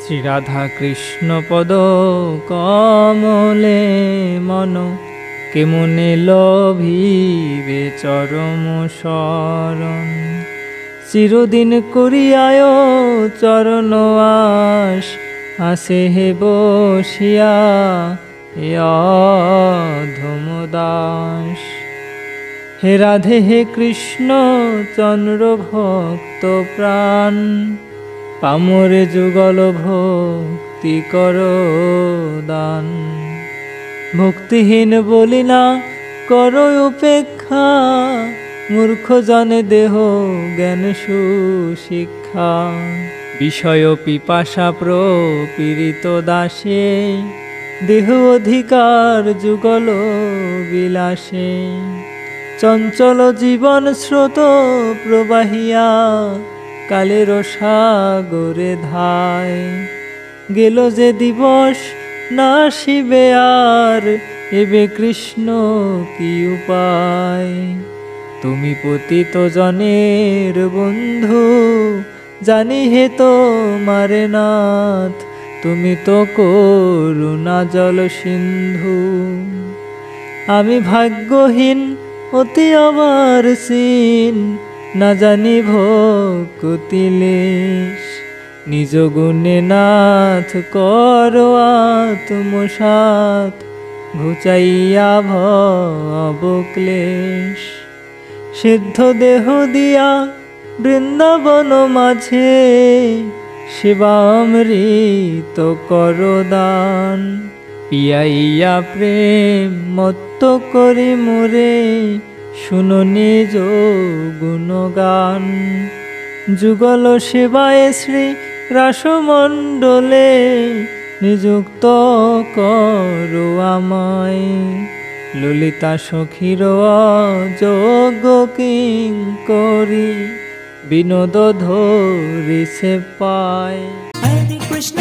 শ্রীরাধা কৃষ্ণ পদ কমলে মন কেমনে লভিবে চরম শরণ। চিরদিন করিয়ায় চরণ আশ, আসে হে বসিয়া এ অধম দাস। হে রাধে হে কৃষ্ণ চন্দ্র ভক্ত প্রাণ, পামরে যুগল ভক্তি কর দান। ভক্তিহীন বলি না কর উপেক্ষা, মূর্খ জনে দেহ জ্ঞান সুশিক্ষা। বিষয় পিপাসা প্রপীড়িত দাসে, দেহ অধিকার যুগল বিলাসে। চঞ্চল জীবন স্রোত প্রবাহিয়া, কালের সাগরে ধায়। গেল যে দিবস না আসিবে আর, এবে কৃষ্ণ কি উপায়। তুমি পতিত জনের বন্ধু, জানি হে তোমারে নাথ, তুমি তো করুণা জল সিন্ধু। আমি ভাগ্যহীন অতি আমার সিন, না জানি ভক্তি লেশ। নিজ গুণে নাথ করো আত্মসাৎ, ঘুচাইয়া ভব ক্লেশ। সিদ্ধ দেহ দিয়া বৃন্দাবন মাঝে, শিবামৃত কর দান। পিয়াইয়া প্রেম মত্ত করি মোরে, শুনো নিজ গুণগান। যুগল সেবায় শ্রী রাসমণ্ডলে, নিযুক্ত করো আমায়। ললিতা সখীর যোগ্য কিঙ্করি, বিনোদ ধরিছে পায়। হরে কৃষ্ণ